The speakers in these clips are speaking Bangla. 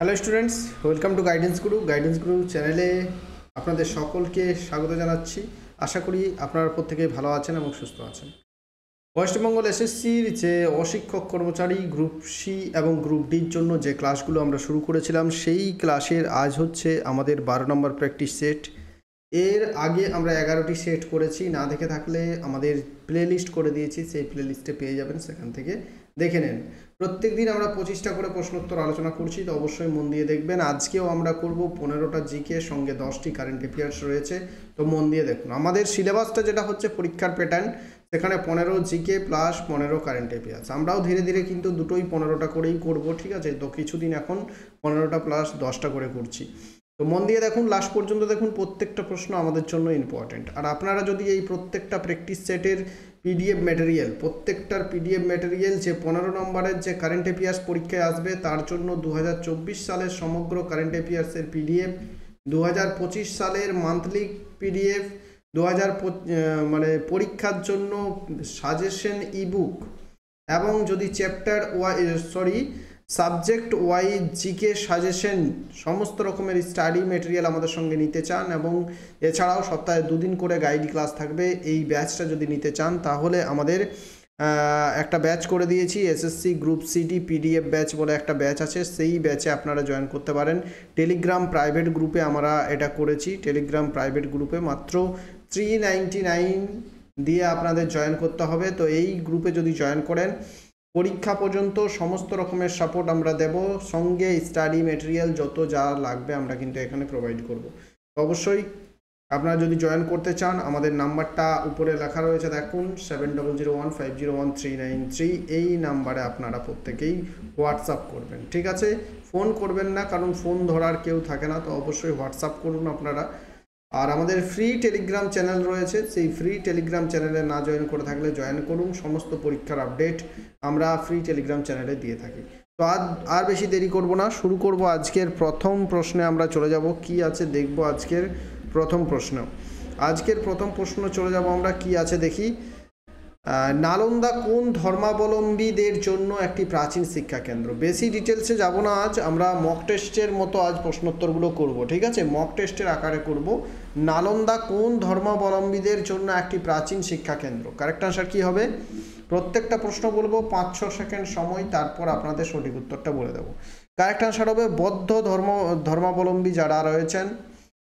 Hello students, welcome to guidance গুরু চ্যানেলে আপনাদের সকলকে স্বাগত জানাচ্ছি। আশা করি আপনারা প্রত্যেকেই ভালো আছেন এবং সুস্থ আছেন। ওয়েস্টবেঙ্গল এসএসসির যে অশিক্ষক কর্মচারী গ্রুপ সি এবং গ্রুপ ডির জন্য যে ক্লাসগুলো আমরা শুরু করেছিলাম, সেই ক্লাসের আজ হচ্ছে আমাদের 12 নম্বর প্র্যাকটিস সেট। এর আগে আমরা 11টি সেট করেছি, না দেখে থাকলে আমাদের প্লে লিস্ট করে দিয়েছি, সেই প্লে লিস্টে পেয়ে যাবেন, সেখান থেকে দেখে নেন। প্রত্যেক দিন আমরা 25টা করে প্রশ্নোত্তর আলোচনা করছি, তো অবশ্যই মন দিয়ে দেখবেন। আজকেও আমরা করব 15টা জিকে, সঙ্গে 10টি কারেন্ট অ্যাফেয়ার্স রয়েছে, তো মন দিয়ে দেখুন। আমাদের সিলেবাসটা যেটা হচ্ছে পরীক্ষার প্যাটার্ন, সেখানে 15 জিকে প্লাস 15 কারেন্ট অ্যাফেয়ার্স। আমরাও ধীরে ধীরে কিন্তু দুটোই 15টা করেই করব, ঠিক আছে? তো কিছুদিন এখন 15টা প্লাস 10টা করে করছি, তো মন দিয়ে দেখুন, লাস্ট পর্যন্ত দেখুন। প্রত্যেকটা প্রশ্ন আমাদের জন্য ইম্পর্টেন্ট। আর আপনারা যদি এই প্রত্যেকটা প্র্যাকটিস সেটের পিডিএফ ম্যাটেরিয়াল, প্রত্যেকটার পিডিএফ ম্যাটেরিয়াল যে 15 নম্বরের যে কারেন্ট অ্যাফেয়ার্স পরীক্ষায় আসবে, তার জন্য 2024 সালের সমগ্র কারেন্ট অ্যাফেয়ার্সের পিডিএফ, 2025 সালের মান্থলি পিডিএফ, মানে পরীক্ষার জন্য সাজেশন ইবুক, এবং যদি chapter subject wise GK suggestion, সমস্ত রকমের স্টাডি মেটেরিয়াল আমাদের সঙ্গে নিতে চান, এবং এছাড়াও সপ্তাহে 2 দিন করে গাইড ক্লাস থাকবে। এই ব্যাচটা যদি নিতে চান, তাহলে আমাদের একটা ব্যাচ করে দিয়েছি, SSC group city PDF batch বলে একটা ব্যাচ আছে, সেই ব্যাচে আপনারা জয়েন করতে পারেন। টেলিগ্রাম প্রাইভেট গ্রুপে আমরা এটা করেছি, টেলিগ্রাম প্রাইভেট গ্রুপে মাত্র 399 দিয়ে আপনাদের জয়েন করতে হবে। তো এই গ্রুপে যদি জয়েন করেন, পরীক্ষা পর্যন্ত সমস্ত রকমের সাপোর্ট আমরা দেব, সঙ্গে স্টাডি মেটেরিয়াল যত যা লাগবে আমরা কিন্তু এখানে প্রোভাইড করব। অবশ্যই আপনারা যদি জয়েন করতে চান, আমাদের নাম্বারটা উপরে লেখা রয়েছে দেখুন, 7001501393। এই নাম্বারে আপনারা প্রত্যেকেই হোয়াটসঅ্যাপ করবেন, ঠিক আছে? ফোন করবেন না, কারণ ফোন ধরার কেউ থাকে না, তো অবশ্যই হোয়াটসঅ্যাপ করুন আপনারা। আর আমাদের ফ্রি টেলিগ্রাম চ্যানেল রয়েছে, সেই ফ্রি টেলিগ্রাম চ্যানেলে না জয়েন করে থাকলে জয়েন করুন। সমস্ত পরীক্ষার আপডেট আমরা ফ্রি টেলিগ্রাম চ্যানেলে দিয়ে থাকি। তো আর বেশি দেরি করব না, শুরু করব আজকের প্রথম প্রশ্নে। আমরা চলে যাব, কি আছে দেখব আজকের প্রথম প্রশ্ন। আজকের প্রথম প্রশ্ন চলে যাব আমরা, কি আছে দেখি। নালন্দা কোন ধর্মাবলম্বীদের জন্য একটি প্রাচীন শিক্ষা কেন্দ্র? বেশি ডিটেলসে যাব না আজ, আমরা মক টেস্টের মতো আজ প্রশ্নোত্তরগুলো করব, ঠিক আছে? মক টেস্টের আকারে করব। নালন্দা কোন ধর্মাবলম্বীদের জন্য একটি প্রাচীন শিক্ষা কেন্দ্র? কারেক্ট আনসার কি হবে? প্রত্যেকটা প্রশ্ন বলবো, 5-6 সেকেন্ড সময়, তারপর আপনাদের সঠিক উত্তরটা বলে দেবো। কারেক্ট আনসার হবে বৌদ্ধ ধর্মাবলম্বী যারা রয়েছেন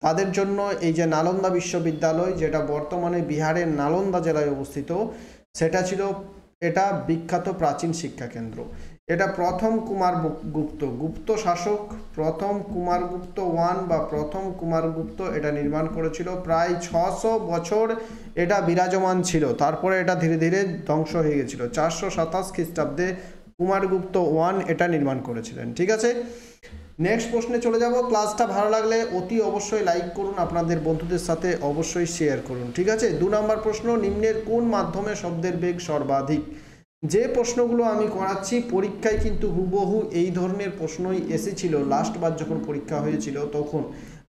তাদের জন্য এই যে নালন্দা বিশ্ববিদ্যালয়, যেটা বর্তমানে বিহারের নালন্দা জেলায় অবস্থিত, সেটা ছিল এটা বিখ্যাত প্রাচীন শিক্ষা কেন্দ্র। এটা প্রথম গুপ্ত শাসক প্রথম কুমারগুপ্ত বা প্রথম কুমারগুপ্ত এটা নির্মাণ করেছিল। প্রায় 600 বছর এটা বিরাজমান ছিল, তারপরে এটা ধীরে ধীরে ধ্বংস হয়ে গেছিল। 427 খ্রিস্টাব্দে কুমারগুপ্ত এটা নির্মাণ করেছিলেন, ঠিক আছে? নেক্সট প্রশ্নে চলে যাব। ক্লাসটা ভালো লাগলে অতি অবশ্যই লাইক করুন, আপনাদের বন্ধুদের সাথে অবশ্যই শেয়ার করুন, ঠিক আছে? 2 নম্বর প্রশ্ন, নিম্নের কোন মাধ্যমে শব্দের বেগ সর্বাধিক? যে প্রশ্নগুলো আমি করাচ্ছি পরীক্ষায় কিন্তু হুবহু এই ধরনের প্রশ্নই এসেছিল লাস্টবার যখন পরীক্ষা হয়েছিল তখন।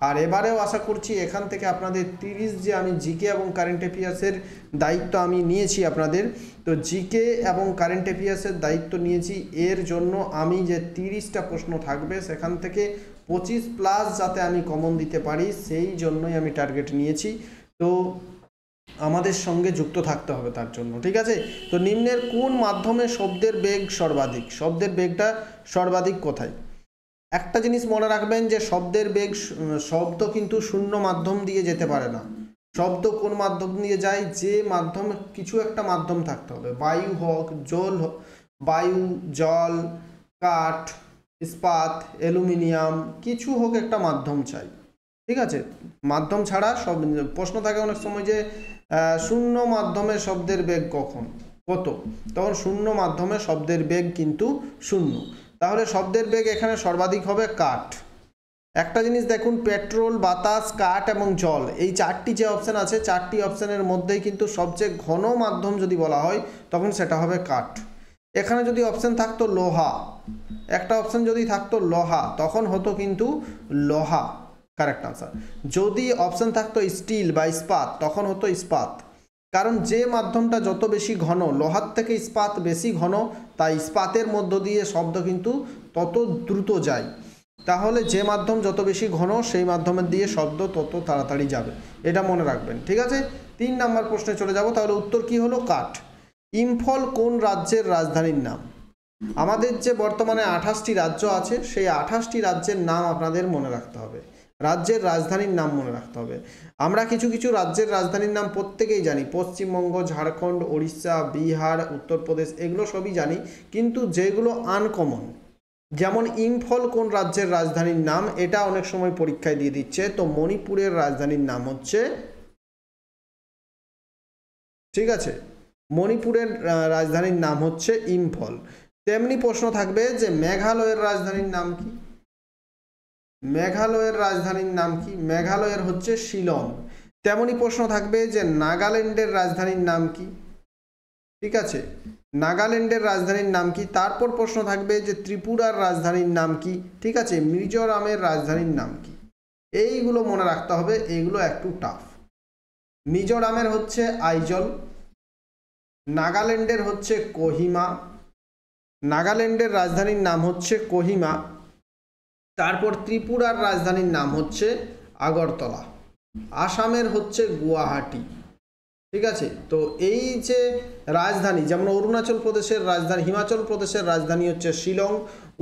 আর এবারেও আশা করছি এখান থেকে আপনাদের 30 যে আমি জিকে এবং কারেন্ট অ্যাফেয়ার্সের দায়িত্ব আমি নিয়েছি আপনাদের, তো জিকে এবং কারেন্ট অ্যাফেয়ার্সের দায়িত্ব নিয়েছি, এর জন্য আমি যে 30টা প্রশ্ন থাকবে সেখান থেকে 25 প্লাস যাতে আমি কমন দিতে পারি, সেই জন্যই আমি টার্গেট নিয়েছি। তো আমাদের সঙ্গে যুক্ত থাকতে হবে তার জন্য, ঠিক আছে? তো নিম্নের কোন মাধ্যমে শব্দের বেগ সর্বাধিক? শব্দের বেগটা সর্বাধিক কোথায়? একটা জিনিস মনে রাখবেন যে শব্দের বেগ, শব্দ কিন্তু শূন্য মাধ্যম দিয়ে যেতে পারে না। শব্দ কোন মাধ্যম দিয়ে যায়? যে মাধ্যম, কিছু একটা মাধ্যম থাকতে হবে, বায়ু হোক, বায়ু, জল, কাঠ, ইস্পাত, অ্যালুমিনিয়াম, কিছু হোক, একটা মাধ্যম চাই, ঠিক আছে? মাধ্যম ছাড়া সব প্রশ্ন থাকে অনেক সময় যে শূন্য মাধ্যমে শব্দের বেগ কত, তখন শূন্য মাধ্যমে শব্দের বেগ কিন্তু 0। তাহলে শব্দের বেগ এখানে সর্বাধিক হবে কাঠ। একটা জিনিস দেখুন, পেট্রোল, বাতাস, কাঠ এবং জল, এই 4টি যে অপশান আছে, 4টি অপশানের মধ্যেই কিন্তু সবচেয়ে ঘন মাধ্যম যদি বলা হয় তখন সেটা হবে কাঠ। এখানে যদি অপশান থাকতো লোহা, একটা অপশান যদি থাকতো লোহা, তখন হতো কিন্তু লোহা, কারেক্ট আনসার। যদি অপশান থাকতো স্টিল বা ইস্পাত, তখন হতো ইস্পাত। কারণ যে মাধ্যমটা যত বেশি ঘন, লোহার থেকে ইস্পাত বেশি ঘন, তাই ইস্পাতের মধ্য দিয়ে শব্দ কিন্তু তত দ্রুত যায়। তাহলে যে মাধ্যম যত বেশি ঘন সেই মাধ্যমের দিয়ে শব্দ তত তাড়াতাড়ি যাবে, এটা মনে রাখবেন। ঠিক আছে, 3 নম্বর প্রশ্নে চলে যাব। তাহলে উত্তর কি হলো? কাঠ। ইম্ফল কোন রাজ্যের রাজধানীর নাম? আমাদের যে বর্তমানে 28টি রাজ্য আছে সেই 28টি রাজ্যের নাম আপনাদের মনে রাখতে হবে, রাজ্যের রাজধানীর নাম মনে রাখতে হবে। আমরা কিছু কিছু রাজ্যের রাজধানীর নাম প্রত্যেকেই জানি, পশ্চিমবঙ্গ, ঝাড়খণ্ড, উড়িষ্যা, বিহার, উত্তরপ্রদেশ, এগুলো সবই জানি, কিন্তু যেগুলো আনকমন, যেমন ইম্ফল কোন রাজ্যের রাজধানীর নাম, এটা অনেক সময় পরীক্ষায় দিয়ে দিচ্ছে। তো মণিপুরের রাজধানীর নাম হচ্ছে, ঠিক আছে, মণিপুরের রাজধানীর নাম হচ্ছে ইম্ফল। তেমনি প্রশ্ন থাকবে যে মেঘালয়ের রাজধানীর নাম কি? মেঘালয়ের রাজধানীর নাম কি? মেঘালয়ের হচ্ছে শিলং। তেমনি প্রশ্ন থাকবে যে নাগাল্যান্ডের রাজধানীর নাম কি? ঠিক আছে, নাগাল্যান্ডের রাজধানীর নাম কি? তারপর প্রশ্ন থাকবে যে ত্রিপুরার রাজধানীর নাম কি? ঠিক আছে, মিজোরামের রাজধানীর নাম কি? এইগুলো মনে রাখতে হবে, এইগুলো একটু টাফ। মিজোরামের হচ্ছে আইজল, নাগাল্যান্ডের হচ্ছে কোহিমা, নাগাল্যান্ডের রাজধানীর নাম হচ্ছে কোহিমা। তারপর ত্রিপুরার রাজধানীর নাম হচ্ছে আগরতলা, আসামের হচ্ছে গুয়াহাটি। ঠিক আছে, তো এই যে রাজধানী, যেমন অরুণাচল প্রদেশের রাজধানী, হিমাচল প্রদেশের রাজধানী হচ্ছে শিলং,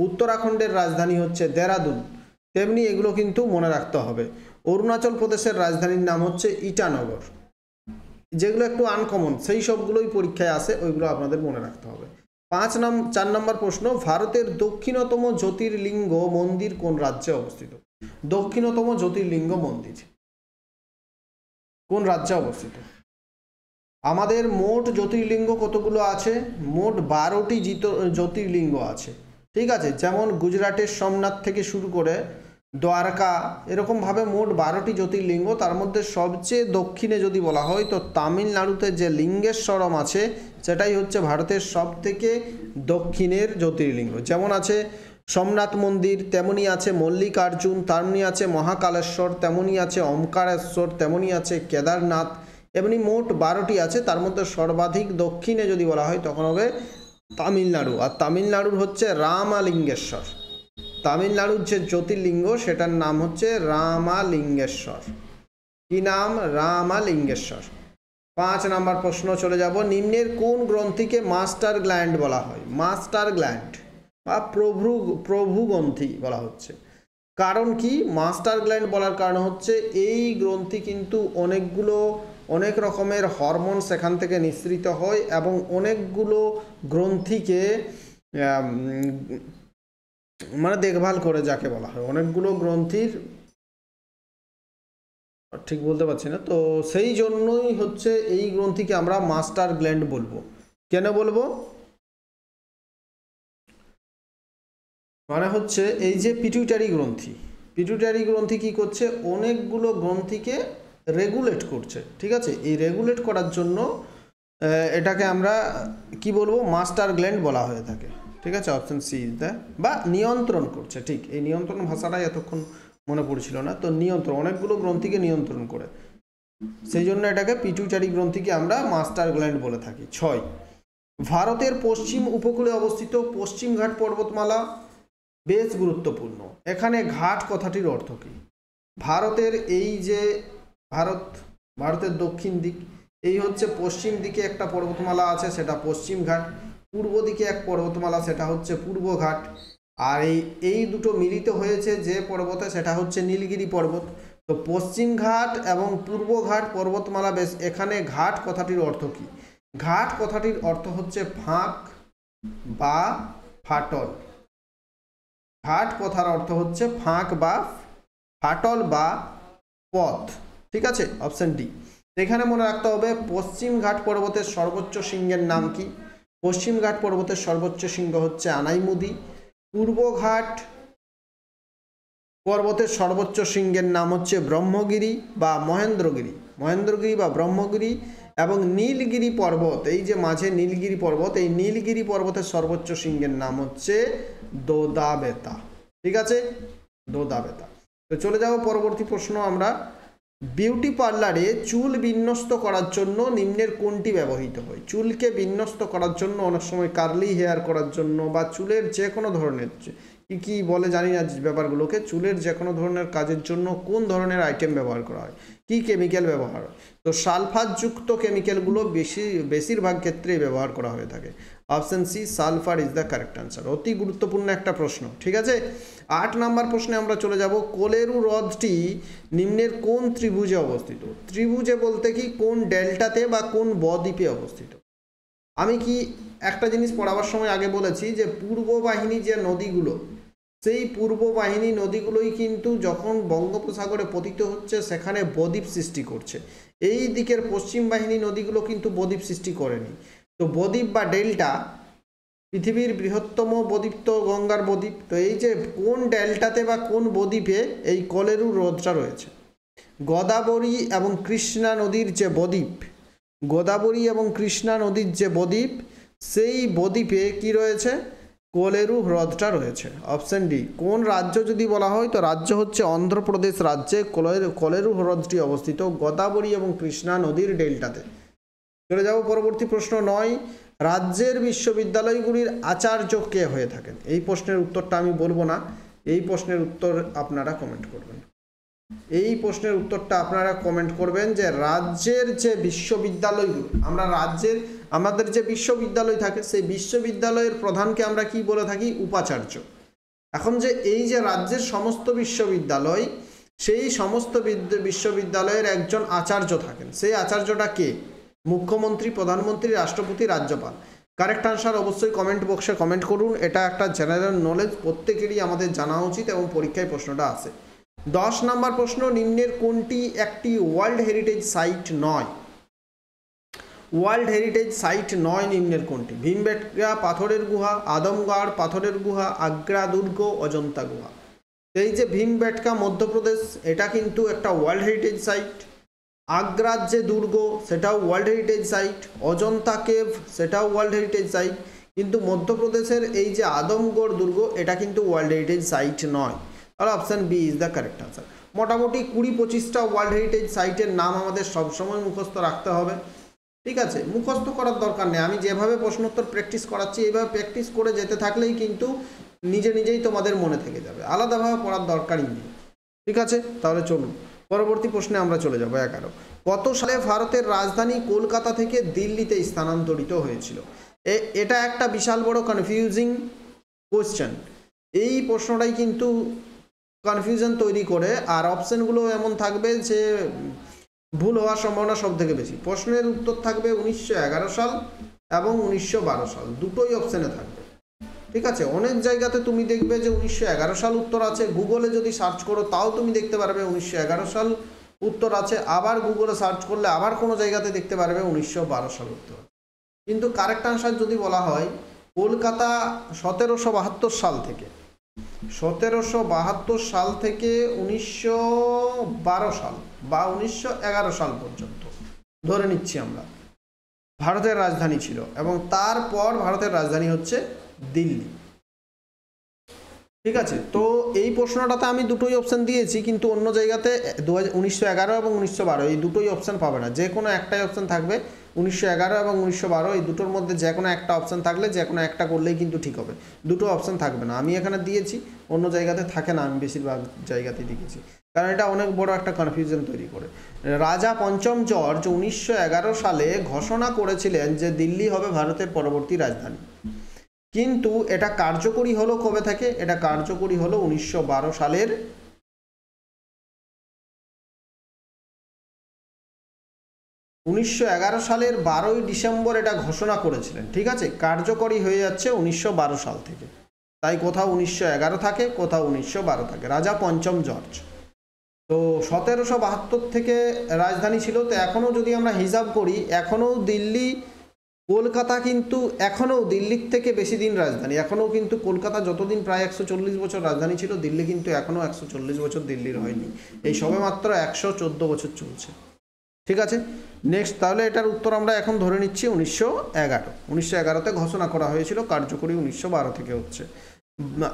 উত্তরাখণ্ডের রাজধানী হচ্ছে দেরাদুন, তেমনি এগুলো কিন্তু মনে রাখতে হবে। অরুণাচল প্রদেশের রাজধানীর নাম হচ্ছে ইটানগর। যেগুলো একটু আনকমন সেই সবগুলোই পরীক্ষায় আসে, ওইগুলো আপনাদের মনে রাখতে হবে। 4 নম্বর প্রশ্ন, ভারতের দক্ষিণতম জ্যোতির্লিঙ্গ মন্দির কোন রাজ্যে অবস্থিত? দক্ষিণতম জ্যোতির্লিঙ্গ মন্দির কোন রাজ্যে অবস্থিত? আমাদের মোট জ্যোতির্লিঙ্গ কতগুলো আছে? মোট 12টি জ্যোতির্লিঙ্গ আছে। ঠিক আছে, যেমন গুজরাটের সোমনাথ থেকে শুরু করে দ্বারকা, এরকমভাবে মোট 12টি জ্যোতির্লিঙ্গ। তার মধ্যে সবচেয়ে দক্ষিণে যদি বলা হয় তো তামিলনাড়ুতে যে লিঙ্গেশ্বরম আছে সেটাই হচ্ছে ভারতের সব থেকে দক্ষিণের জ্যোতির্লিঙ্গ। যেমন আছে সোমনাথ মন্দির, তেমনি আছে মল্লিকার্জুন, তেমনি আছে মহাকালেশ্বর, তেমনি আছে ওমকারেশ্বর, তেমনি আছে কেদারনাথ, এমনি মোট 12টি আছে। তার মধ্যে সর্বাধিক দক্ষিণে যদি বলা হয় তখন হবে তামিলনাড়ু, আর তামিলনাড়ুর হচ্ছে রামালিঙ্গেশ্বর। তামিলনাড়ুর যে জ্যোতির্লিঙ্গ সেটার নাম হচ্ছে রামালিঙ্গেশ্বর। কি নাম? রামালিঙ্গেশ্বর। 5 নম্বর প্রশ্ন চলে যাব। নিম্নের কোন গ্রন্থিকে মাস্টার গ্ল্যান্ড বলা হয়? মাস্টার গ্ল্যান্ড বা প্রভু গ্রন্থি বলা হচ্ছে। কারণ কি মাস্টার গ্ল্যান্ড বলার কারণ হচ্ছে এই গ্রন্থি কিন্তু অনেক রকমের হরমোন সেখান থেকে নিঃসৃত হয় এবং অনেকগুলো গ্রন্থিকে মানে দেখভাল করে, যাকে বলা হয় অনেকগুলো গ্রন্থির, ঠিক বলতে পারছি না, তো সেই জন্যই হচ্ছে এই গ্রন্থিকে আমরা মাস্টার গ্ল্যান্ড বলবো। কেন বলবো? মানে হচ্ছে এই যে পিটুইটারি গ্রন্থি কি করছে? অনেকগুলো গ্রন্থিকে রেগুলেট করছে। ঠিক আছে, এই রেগুলেট করার জন্য এটাকে আমরা কি বলবো? মাস্টার গ্ল্যান্ড বলা হয়ে থাকে। ঠিক আছে, অপশন সি ইজ দ্য, বা নিয়ন্ত্রণ করছে। ঠিক, এই নিয়ন্ত্রণ ভাষাটাই এতক্ষণ মনে পড়ছিল না। তো নিয়ন্ত্রণ, অনেকগুলো গ্রন্থিকে নিয়ন্ত্রণ করে, সেই জন্য এটাকে পিটুইটারি গ্রন্থিকে আমরা মাস্টার গ্ল্যান্ড বলে থাকি। 6, ভারতের পশ্চিম উপকূলে অবস্থিত পশ্চিমঘাট পর্বতমালা বেশ গুরুত্বপূর্ণ। এখানে ঘাট কথাটির অর্থ কী? ভারতের এই যে ভারতের দক্ষিণ দিক, এই হচ্ছে পশ্চিম দিকে একটা পর্বতমালা আছে, সেটা পশ্চিমঘাট। পূর্ব দিকে এক পর্বতমালা, সেটা হচ্ছে পূর্বঘাট। আর এই দুটো মিলিত হয়েছে যে পর্বতে, সেটা হচ্ছে নীলগিরি পর্বত। তো পশ্চিমঘাট এবং পূর্বঘাট পর্বতমালা বেশ। এখানে ঘাট কথাটির অর্থ কী? ঘাট কথাটির অর্থ হচ্ছে ফাঁক বা ফাটল। ঘাট কথার অর্থ হচ্ছে ফাঁক বা ফাটল বা পথ। ঠিক আছে, অপশন ডি। এখানে মনে রাখতে হবে পশ্চিমঘাট পর্বতের সর্বোচ্চ শৃঙ্গের নাম কি? পশ্চিমঘাট পর্বতের সর্বোচ্চ শৃঙ্গ হচ্ছে আনাইমুদি। পূর্বঘাট পর্বতের সর্বোচ্চ শৃঙ্গের নাম হচ্ছে ব্রহ্মগিরি বা মহেন্দ্রগিরি বা ব্রহ্মগিরি। এবং নীলগিরি পর্বত, এই যে মাঝে নীলগিরি পর্বত, এই নীলগিরি পর্বতের সর্বোচ্চ শৃঙ্গের নাম হচ্ছে দোদাবেতা। ঠিক আছে, দোদাবেতা। তো চলে যাব পরবর্তী প্রশ্ন আমরা। বিউটি পার্লারে চুল বিন্যস্ত করার জন্য নিম্নের কোনটি ব্যবহৃত হয়? চুলকে বিন্যস্ত করার জন্য, অনেক সময় কার্লি হেয়ার করার জন্য, বা চুলের যে কোনো ধরনের কি কি বলে জানি না ব্যাপারগুলোকে। চুলের যে কোনো ধরনের কাজের জন্য কোন ধরনের আইটেম ব্যবহার করা হয়, কি কেমিক্যাল ব্যবহার হয়? তো সালফারযুক্ত কেমিক্যালগুলো বেশিরভাগ ক্ষেত্রেই ব্যবহার করা হয়ে থাকে। Option C sulphur is the correct answer. অতি গুরুত্বপূর্ণ একটা প্রশ্ন, ঠিক আছে। 8 নম্বর প্রশ্নে আমরা চলে যাব। কোলেরু হ্রদটি নিম্নের কোন ত্রিভুজে অবস্থিত? ত্রিভুজে বলতে কি কোন ডেল্টাতে বা কোন বদ্বীপে অবস্থিত? আমি কি একটা জিনিস পড়াবার সময় আগে বলেছি যে পূর্ব বাহিনী যে নদীগুলো, সেই পূর্ব বাহিনী নদীগুলোই কিন্তু যখন বঙ্গোপসাগরে পতিত হচ্ছে সেখানে বদ্বীপ সৃষ্টি করছে। এই দিকের পশ্চিম বাহিনী নদীগুলো কিন্তু বদ্বীপ সৃষ্টি করেনি। তো বদ্বীপ বা ডেল্টা, পৃথিবীর বৃহত্তম বদ্বীপ তো গঙ্গার বদ্বীপ। তো এই যে কোন ডেল্টাতে বা কোন বদ্বীপে এই কোলেরু হ্রদটা রয়েছে? গোদাবরী এবং কৃষ্ণা নদীর যে বদ্বীপ, গোদাবরী এবং কৃষ্ণা নদীর যে বদ্বীপ, সেই বদ্বীপে কি রয়েছে? কোলেরু হ্রদটা রয়েছে। Option D. কোন রাজ্য যদি বলা হয় তো রাজ্য হচ্ছে অন্ধ্রপ্রদেশ রাজ্যে কোলেরু হ্রদটি অবস্থিত গোদাবরী এবং কৃষ্ণা নদীর ডেল্টাতে। চলে যাব পরবর্তী প্রশ্ন 9। রাজ্যের বিশ্ববিদ্যালয়গুলির আচার্য কে হয়ে থাকেন? এই প্রশ্নের উত্তরটা আমি বলবো না, এই প্রশ্নের উত্তর আপনারা কমেন্ট করবেন। এই প্রশ্নের উত্তরটা আপনারা কমেন্ট করবেন যে রাজ্যের যে বিশ্ববিদ্যালয়গুলো, আমাদের যে বিশ্ববিদ্যালয় থাকে সেই বিশ্ববিদ্যালয়ের প্রধানকে আমরা কি বলে থাকি? উপাচার্য। এখন যে এই যে রাজ্যের সমস্ত বিশ্ববিদ্যালয়, সেই সমস্ত বিশ্ববিদ্যালয়ের একজন আচার্য থাকেন। সেই আচার্যটা কে? মুখ্যমন্ত্রী, প্রধানমন্ত্রী, রাষ্ট্রপতি, রাজ্যপাল। কারেক্ট আনসার অবশ্যই কমেন্ট বক্সে কমেন্ট করুন। এটা একটা জেনারেল নলেজ, প্রত্যেকেরই আমাদের জানা উচিত এবং পরীক্ষায় প্রশ্নটা আসে। 10 নম্বর প্রশ্ন। নিম্নের কোনটি একটি ওয়ার্ল্ড হেরিটেজ সাইট নয়? ওয়ার্ল্ড হেরিটেজ সাইট নয় নিম্নের কোনটি? ভীমবেটকা পাথরের গুহা, আদমগড় পাথরের গুহা, আগ্রা দুর্গ, অজন্তা গুহা। এই যে ভীমবেটকা মধ্যপ্রদেশ, এটা কিন্তু একটা ওয়ার্ল্ড হেরিটেজ সাইট। আগ্রার যে দুর্গ সেটাও world heritage site. Ajanta cave সেটাও ওয়ার্ল্ড হেরিটেজ সাইট। কিন্তু মধ্যপ্রদেশের এই যে আদমগড় দুর্গ, এটা কিন্তু ওয়ার্ল্ড হেরিটেজ সাইট নয়। তাহলে option B is the correct answer. মোটামুটি 20-25টা ওয়ার্ল্ড হেরিটেজ সাইটের নাম আমাদের সবসময় মুখস্থ রাখতে হবে, ঠিক আছে। মুখস্থ করার দরকার নেই, আমি যেভাবে প্রশ্নোত্তর প্র্যাকটিস করাচ্ছি এইভাবে প্র্যাকটিস করে যেতে থাকলেই কিন্তু নিজে নিজেই তোমাদের মনে থেকে যাবে, আলাদাভাবে পড়ার দরকারই নেই, ঠিক আছে। তাহলে চলুন পরবর্তী প্রশ্নে আমরা চলে যাব। 11। কত সালে ভারতের রাজধানী কলকাতা থেকে দিল্লিতে স্থানান্তরিত হয়েছিল? এটা একটা বিশাল বড় কনফিউজিং কোশ্চেন। এই প্রশ্নটাই কিন্তু কনফিউশন তৈরি করে, আর অপশানগুলো এমন থাকবে যে ভুল হওয়ার সম্ভাবনা সব থেকে বেশি। প্রশ্নের উত্তর থাকবে 1911 সাল এবং 1912 সাল, দুটোই অপশানে থাকবে, ঠিক আছে। অনেক জায়গাতে তুমি দেখবে যে 1911 সাল উত্তর আছে, গুগলে যদি সার্চ করো তাও তুমি দেখতে পারবে 1911 সাল উত্তর আছে, আবার গুগলে সার্চ করলে আবার কোনো জায়গাতে দেখতে পারবে 1912 সাল উত্তর। কিন্তু কারেক্ট আনসার যদি বলা হয় কলকাতা 1772 সাল থেকে 1772 সাল থেকে 1912 সাল বা 1911 সাল পর্যন্ত ধরে নিচ্ছি আমরা ভারতের রাজধানী ছিল, এবং তারপর ভারতের রাজধানী হচ্ছে দিল্লি, ঠিক আছে। তো এই প্রশ্নটাতে আমি দুটোই অপশান দিয়েছি, কিন্তু অন্য জায়গাতে 1911 এবং 1912 এই দুটোই অপশান পাবে না, যে কোনো একটাই অপশান থাকবে। 1911 এবং 1912 এই দুটোর মধ্যে যে কোনো একটা অপশান থাকলে যে কোনো একটা করলেই কিন্তু ঠিক হবে, দুটো অপশান থাকবে না। আমি এখানে দিয়েছি, অন্য জায়গাতে থাকে না, আমি বেশিরভাগ জায়গাতেই লিখেছি, কারণ এটা অনেক বড় একটা কনফিউশন তৈরি করে। রাজা পঞ্চম জর্জ 1911 সালে ঘোষণা করেছিলেন যে দিল্লি হবে ভারতের পরবর্তী রাজধানী, কিন্তু এটা কার্যকরী হলো কবে থেকে? এটা কার্যকরী হলো 1912 সালের 1911 সালের 12ই ডিসেম্বর এটা ঘোষণা করেছিলেন, ঠিক আছে। কার্যকরী হয়ে যাচ্ছে 1912 সাল থেকে, তাই কোথাও 1911 থাকে, কোথাও 1912 থাকে। রাজা পঞ্চম জর্জ তো 1772 থেকে রাজধানী ছিল। তো এখনও যদি আমরা হিসাব করি, এখনও দিল্লি কলকাতা কিন্তু এখনও দিল্লির থেকে বেশি দিন রাজধানী, এখনও কিন্তু কলকাতা যতদিন প্রায় 140 বছর রাজধানী ছিল, দিল্লি কিন্তু এখনও 140 বছর দিল্লির হয়নি, এই সবে মাত্র 114 বছর চলছে, ঠিক আছে। নেক্সট, তাহলে এটার উত্তর আমরা এখন ধরে নিচ্ছি 1911তে ঘোষণা করা হয়েছিল, কার্যকরী 1912 থেকে হচ্ছে।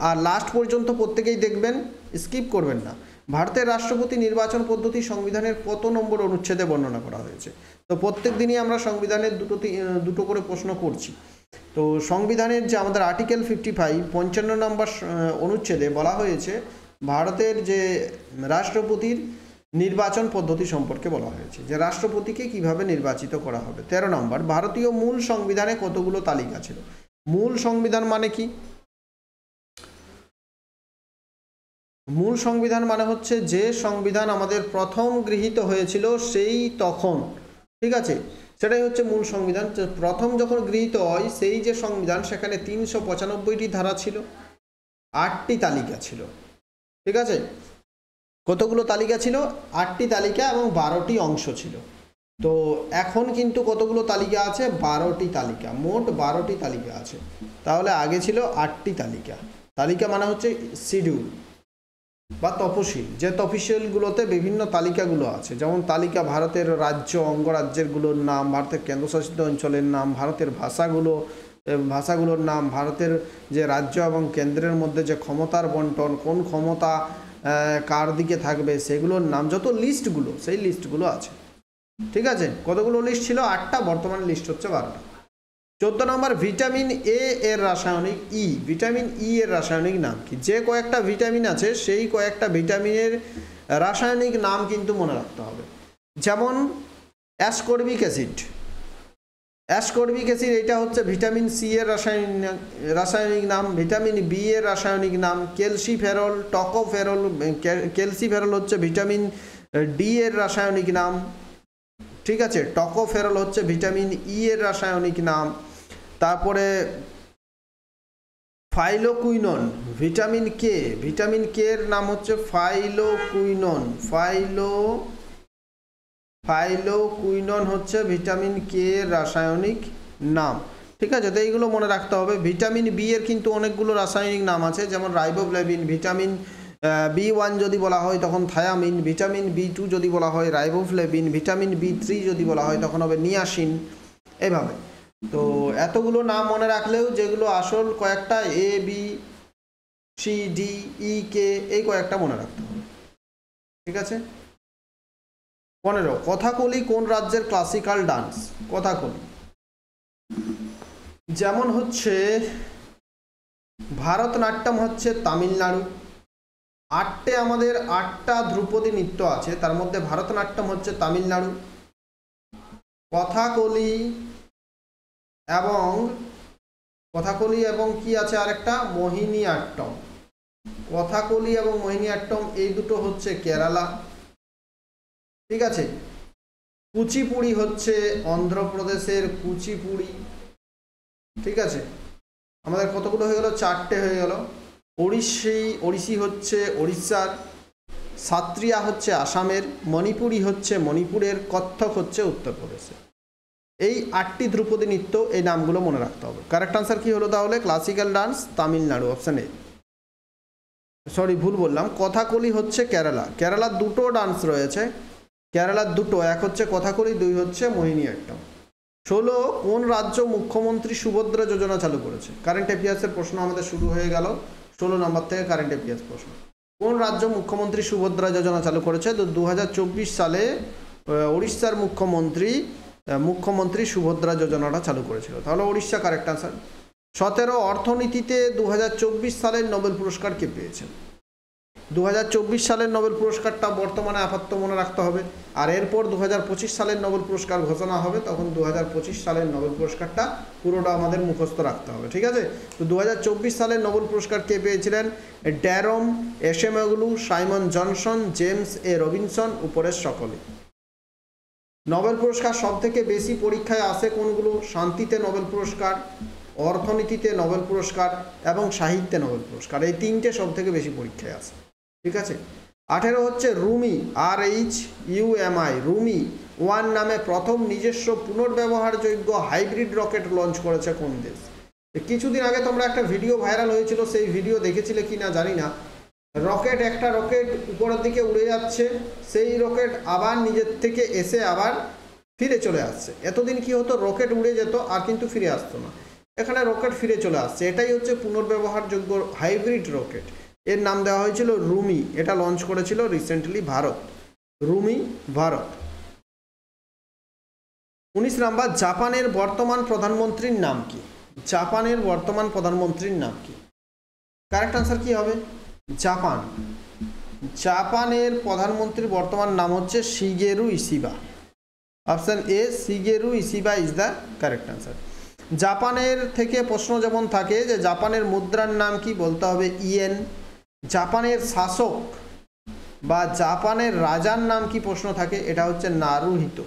আর লাস্ট পর্যন্ত প্রত্যেকেই দেখবেন, স্কিপ করবেন না। ভারতের রাষ্ট্রপতি নির্বাচন পদ্ধতি সংবিধানের কত নম্বর অনুচ্ছেদে বর্ণনা করা হয়েছে? তো প্রত্যেক দিনই আমরা সংবিধানের দুটো করে প্রশ্ন করছি, তো সংবিধানের যে আমাদের আর্টিকেল 55 55 নম্বর অনুচ্ছেদে বলা হয়েছে ভারতের যে রাষ্ট্রপতির নির্বাচন পদ্ধতি সম্পর্কে বলা হয়েছে, যে রাষ্ট্রপতিকে কিভাবে নির্বাচিত করা হবে। 13 নম্বর, ভারতীয় মূল সংবিধানে কতগুলো তালিকা ছিল? মূল সংবিধান মানে কি? মূল সংবিধান মানে হচ্ছে যে সংবিধান আমাদের প্রথম গৃহীত হয়েছিল সেই তখন, ঠিক আছে, সেটাই হচ্ছে মূল সংবিধান। প্রথম যখন গৃহীত হয় সেই যে সংবিধান, সেখানে 395টি ধারা ছিল, 8টি তালিকা ছিল, ঠিক আছে। কতগুলো তালিকা ছিল? 8টি তালিকা এবং 12টি অংশ ছিল। তো এখন কিন্তু কতগুলো তালিকা আছে? 12টি তালিকা, মোট 12টি তালিকা আছে। তাহলে আগে ছিল 8টি তালিকা। তালিকা মানে হচ্ছে শিডিউল বা তফসিল, যে তফসিলগুলোতে বিভিন্ন তালিকাগুলো আছে, যেমন তালিকা ভারতের রাজ্য অঙ্গরাজ্যেরগুলোর নাম, ভারতের কেন্দ্রশাসিত অঞ্চলের নাম, ভারতের ভাষাগুলোর নাম, ভারতের যে রাজ্য এবং কেন্দ্রের মধ্যে যে ক্ষমতার বন্টন, কোন ক্ষমতা কার দিকে থাকবে, সেগুলোর নাম, যত লিস্টগুলো, সেই লিস্টগুলো আছে, ঠিক আছে। কতগুলো লিস্ট ছিল? 8টা, বর্তমানে লিস্ট হচ্ছে 12টা। 14 নম্বর, ভিটামিন এ এর রাসায়নিক ভিটামিন ই এর রাসায়নিক নাম কি? যে কয়েকটা ভিটামিন আছে সেই কয়েকটা ভিটামিনের রাসায়নিক নাম কিন্তু মনে রাখতে হবে। যেমন অ্যাসকর্বিক অ্যাসিড, এটা হচ্ছে ভিটামিন সি এর রাসায়নিক নাম। ভিটামিন বি এর রাসায়নিক নাম ক্যালসিফেরল, টকোফেরল। ক্যালসিফেরল হচ্ছে ভিটামিন ডি এর রাসায়নিক নাম, ঠিক আছে। টকোফেরল হচ্ছে ভিটামিন ই এর রাসায়নিক নাম। তারপরে ফাইলোকুইনন, ভিটামিন কে এর নাম হচ্ছে ফাইলোকুইনন হচ্ছে ভিটামিন কে এর রাসায়নিক নাম, ঠিক আছে। তো এইগুলো মনে রাখতে হবে। ভিটামিন বি এর কিন্তু অনেকগুলো রাসায়নিক নাম আছে, যেমন রাইবোফ্লেভিন। ভিটামিন B1 যদি বলা হয় তখন থায়ামিন, ভিটামিন B2 যদি বলা হয় রাইবোফ্লেভিন, ভিটামিন B3 যদি বলা হয় তখন হবে নিয়াসিন, এভাবে। তো এতগুলো নাম মনে রাখলেও যেগুলো আসল কয়েকটা ABCDEK এই কয়েকটা মনে রাখতে হবে, ঠিক আছে। 15, কথাকলি কোন রাজ্যের ক্লাসিক্যাল ডান্স? কথাকলি যেমন হচ্ছে ভারতনাট্যম হচ্ছে তামিলনাড়ু। আমাদের 8টা ধ্রুপদী নৃত্য আছে, তার মধ্যে ভারতনাট্যম হচ্ছে তামিলনাড়ু। কথাকলি এবং কি আছে আরেকটা? মোহিনীআট্টম। কথাকলি এবং মোহিনীআট্টম এই দুটো হচ্ছে কেরালা, ঠিক আছে। কুচিপুড়ি হচ্ছে অন্ধ্রপ্রদেশের কুচিপুড়ি, ঠিক আছে। আমাদের কতগুলো হয়ে গেল? 4টে হয়ে গেল। ওড়িশি হচ্ছে ওড়িশার, সাত্রিয়া হচ্ছে আসামের, মণিপুরি হচ্ছে মণিপুরের, কত্থক হচ্ছে উত্তরপ্রদেশের। এই 8টি ধ্রুপদী নৃত্য, এই নামগুলো মনে রাখতে হবে। কারেক্ট আনসার কি হলো তাহলে? Classical dance Tamil Nadu, option A. Sorry, ভুল বললাম। কথাকলি হচ্ছে কেরালার দুটো ডান্স রয়েছে, কেরালার দুটো, এক হচ্ছে কথাকলি, 2 হচ্ছে মোহিনীআট্টম। 16, কোন রাজ্য মুখ্যমন্ত্রী সুভদ্রা যোজনা চালু করেছে? কারেন্ট অ্যাফেয়ার্সের প্রশ্ন আমাদের শুরু হয়ে গেল 16 নম্বর থেকে। কারেন্ট অ্যাফেয়ার্স প্রশ্ন, কোন রাজ্য মুখ্যমন্ত্রী সুভদ্রা যোজনা চালু করেছে? তো 2024 সালে উড়িষ্যার মুখ্যমন্ত্রী সুভদ্রা যোজনাটা চালু করেছিল, তাহলে উড়িষ্যা কারেক্ট আনসার। 17, অর্থনীতিতে 2024 সালের নোবেল পুরস্কার কে পেয়েছেন? 2024 সালের নোবেল পুরস্কারটা বর্তমানে আপাতত মনে রাখতে হবে, আর এরপর 2025 সালের নোবেল পুরস্কার ঘোষণা হবে, তখন 2025 সালের নোবেল পুরস্কারটা পুরোটা আমাদের মুখস্থ রাখতে হবে, ঠিক আছে। তো 2024 সালের নোবেল পুরস্কার কে পেয়েছিলেন? ড্যারম এশেমোগলু, সাইমন জনসন, জেমস এ রবিনসন, উপরের সকলে। নোবেল পুরস্কার সব থেকে বেশি পরীক্ষায় আসে কোনগুলো? শান্তিতে নোবেল পুরস্কার, অর্থনীতিতে নোবেল পুরস্কার এবং সাহিত্যে নোবেল পুরস্কার, এই 3টে সব থেকে বেশি পরীক্ষায় আসে, ঠিক আছে। 18 হচ্ছে রুমি, RHUMI, রুমি 1 নামে প্রথম নিজস্ব পুনর্ব্যবহারযোগ্য হাইব্রিড রকেট লঞ্চ করেছে কোন দেশ? কিছুদিন আগে তোমরা একটা ভিডিও ভাইরাল হয়েছিল, সেই ভিডিও দেখেছিলে কি না জানি না। একটা রকেট উপরের দিকে উড়ে যাচ্ছে, সেই রকেট আবার নিজের থেকে এসে আবার ফিরে চলে আসছে। এতদিন কি হতো? রকেট উড়ে যেত আর কিন্তু ফিরে আসতো না, এখানে রকেট ফিরে চলে আসছে। এটাই হচ্ছে পুনর্ব্যবহারযোগ্য হাইব্রিড রকেট, এর নাম দেওয়া হয়েছিল রুমি। এটা লঞ্চ করেছিল রিসেন্টলি ভারত, রুমি, ভারত। 19 নাম্বার, জাপানের বর্তমান প্রধানমন্ত্রীর নাম কি? জাপানের বর্তমান প্রধানমন্ত্রীর নাম কি? কারেক্ট আনসার কি হবে? জাপান। জাপানের প্রধানমন্ত্রীর বর্তমান নাম হচ্ছে Shigeru Ishiba. Option A Shigeru Ishiba is the correct answer. জাপানের থেকে প্রশ্ন যেমন থাকে যে জাপানের মুদ্রার নাম কি, বলতে হবে ইয়েন। জাপানের শাসক বা জাপানের রাজার নাম কি প্রশ্ন থাকে, এটা হচ্ছে নারুহিতো।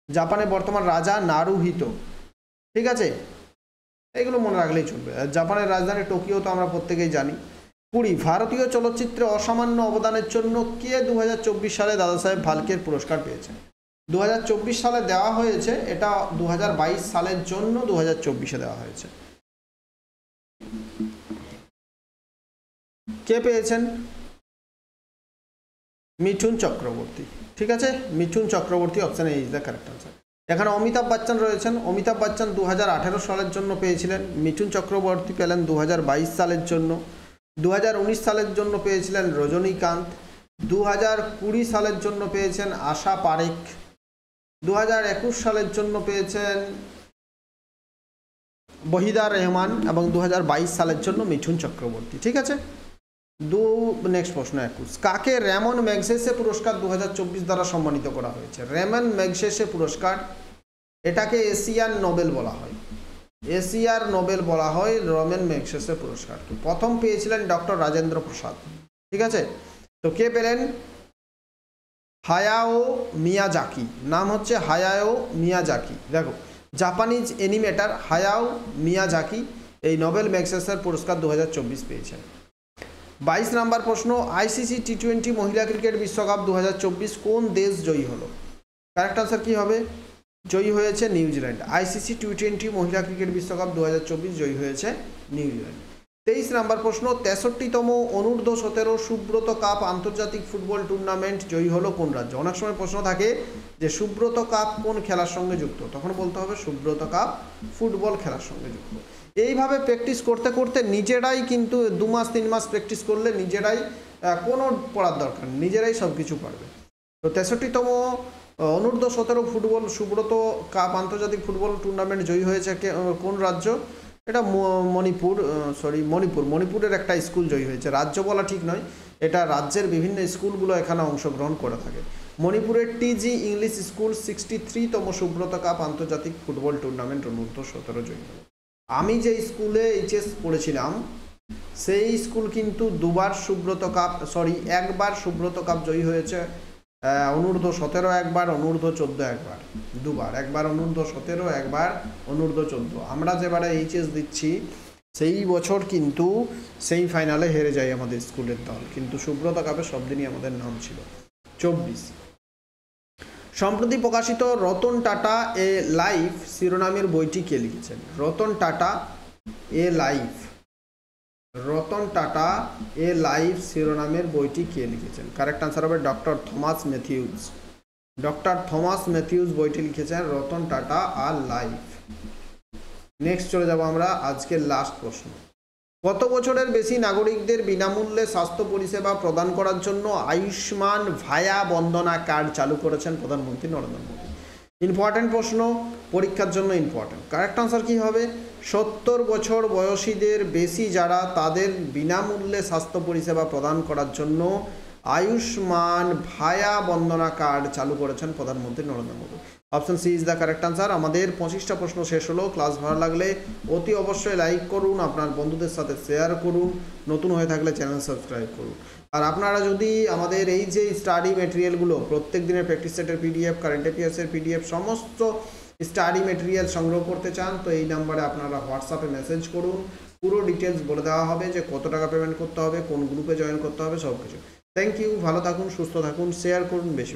জাপানের বর্তমান রাজা নারুহিতো। ঠিক আছে, এগুলো মনে রাখলেই চলবে। জাপানের রাজধানী টোকিও তো আমরা প্রত্যেকেই জানি। 20 ভারতীয় চলচ্চিত্রে অসামান্য অবদানের জন্য কে 2024 সালে দাদাসাহেব ফালকে পুরস্কার পেয়েছেন? 2024 সালে দেওয়া হয়েছে, এটা 2022 সালের জন্য 2024-এ দেওয়া হয়েছে। কে পেয়েছেন? মিঠুন চক্রবর্তী। ঠিক আছে, Mithun Chakraborty, option A is the correct answer. এখানে অমিতাভ বচ্চন রয়েছেন। অমিতাভ বচ্চন 2018 সালের জন্য পেয়েছিলেন। মিঠুন চক্রবর্তী পেলেন 2022 সালের জন্য। 2019 সালের জন্য পেয়েছিলেন রজনীকান্ত। 2020 সালের জন্য পেয়েছেন আশা পারেখ। 2021 সালের জন্য পেয়েছেন বহিদা রহমান এবং 2022 সালের জন্য মিঠুন চক্রবর্তী। ঠিক আছে, নেক্সট প্রশ্ন 21। কাকে র্যামন ম্যাগসেসে পুরস্কার 2024 দ্বারা সম্মানিত করা হয়েছে? র্যামন ম্যাগসেসে পুরস্কার, এটাকে এশিয়ান নোবেল বলা হয়। এশিয়ার নোবেল বলা হয় র্যামন ম্যাগসেসে পুরস্কারকে। প্রথম পেয়েছিলেন ডক্টর রাজেন্দ্র প্রসাদ। ঠিক আছে, তো কে পেলেন? Hayao Miyazaki. নাম হচ্ছে হায়াও মিয়াজাকি। দেখো, জাপানিজ অ্যানিমেটর হায়াও মিয়াজাকি এই নোবেল ম্যাগসেসের পুরস্কার 2024 পেয়েছেন। 22 নম্বর প্রশ্ন। আইসিসি টি20 মহিলা ক্রিকেট বিশ্বকাপ 2024 কোন দেশ জয়ী হলো? কারেক্ট আনসার কি হবে? জয়ী হয়েছে নিউজিল্যান্ড। আইসিসি টি20 মহিলা ক্রিকেট বিশ্বকাপ 2024 জয়ী হয়েছে নিউজিল্যান্ড। 23 নম্বর প্রশ্ন। 63তম অনূর্ধ্ব-17 সুব্রত কাপ আন্তর্জাতিক ফুটবল টুর্নামেন্ট জয়ী হলো কোন রাজ্য? অনেক সময় প্রশ্ন থাকে যে সুব্রত কাপ কোন খেলার সঙ্গে যুক্ত, তখন বলতে হবে সুব্রত কাপ ফুটবল খেলার সঙ্গে যুক্ত। এইভাবে প্র্যাকটিস করতে করতে নিজেরাই কিন্তু 2 মাস 3 মাস প্র্যাকটিস করলে নিজেরাই কোনো পড়ার দরকার, নিজেরাই সব কিছু পারবে। তো 63তম অনূর্ধ্ব-17 ফুটবল সুব্রত কাপ আন্তর্জাতিক ফুটবল টুর্নামেন্ট জয়ী হয়েছে কোন রাজ্য? এটা মণিপুরের একটা স্কুল জয়ী হয়েছে। রাজ্য বলা ঠিক নয়, এটা রাজ্যের বিভিন্ন স্কুলগুলো এখানে অংশগ্রহণ করে থাকে। মণিপুরের টিজি ইংলিশ স্কুল 63তম সুব্রত কাপ আন্তর্জাতিক ফুটবল টুর্নামেন্ট অনূর্ধ্ব-17 জয়ী হলো। আমি যে স্কুলে এইচএস পড়েছিলাম সেই স্কুল কিন্তু একবার সুব্রত কাপ জয়ী হয়েছে। অনূর্ধ্ব-17 একবার, অনূর্ধ্ব-14 একবার, দুবার। একবার অনূর্ধ্ব-17, একবার অনূর্ধ্ব-14। আমরা যেবারে এইচএস দিচ্ছি সেই বছর কিন্তু সেই ফাইনালে হেরে যায় আমাদের স্কুলের দল, কিন্তু সুব্রত কাপে সব দিনই আমাদের নাম ছিল। 24 সম্প্রতি প্রকাশিত রতন টাটা এ লাইফ শিরোনামের বইটি কে লিখেছেন? রতন টাটা এ লাইফ শিরোনামের বইটি কে লিখেছেন? কারেক্ট আনসার হবে doctor Thomas Mathews. Doctor Thomas Mathews বইটি লিখেছেন রতন টাটা আ লাইফ। নেক্সট চলে যাব আমরা আজকের লাস্ট প্রশ্ন। কত বছরের বেশি নাগরিকদের বিনামূল্যে স্বাস্থ্য পরিষেবা প্রদান করার জন্য আয়ুষ্মান ভায়া বন্দনা কার্ড চালু করেছেন প্রধানমন্ত্রী নরেন্দ্র মোদী? ইম্পর্টেন্ট প্রশ্ন, পরীক্ষার জন্য ইম্পর্টেন্ট। কারেক্ট আনসার কি হবে? 70 বছর বয়সীদের বেশি যারা, তাদের বিনামূল্যে স্বাস্থ্য পরিষেবা প্রদান করার জন্য আয়ুষ্মান ভায়া বন্দনা কার্ড চালু করেছেন প্রধানমন্ত্রী Narendra Modi. Option C is the correct answer. আমাদের 25টা প্রশ্ন শেষ হলো। ক্লাস ভালো লাগলে অতি অবশ্যই লাইক করুন, আপনার বন্ধুদের সাথে শেয়ার করুন, নতুন হয়ে থাকলে চ্যানেল সাবস্ক্রাইব করুন। আর আপনারা যদি আমাদের এই যে স্টাডি মেটেরিয়ালগুলো, প্রত্যেক দিনের প্র্যাকটিস সেটের পিডিএফ, কারেন্ট অ্যাফেয়ার্সের পিডিএফ, সমস্ত স্টাডি মেটেরিয়াল সংগ্রহ করতে চান তো এই নাম্বারে আপনারা হোয়াটসঅ্যাপে মেসেজ করুন। পুরো ডিটেলস বলে দেওয়া হবে যে কত টাকা পেমেন্ট করতে হবে, কোন গ্রুপে জয়েন করতে হবে, সব কিছু। থ্যাংক ইউ, ভালো থাকুন, সুস্থ থাকুন, শেয়ার করুন বেশি।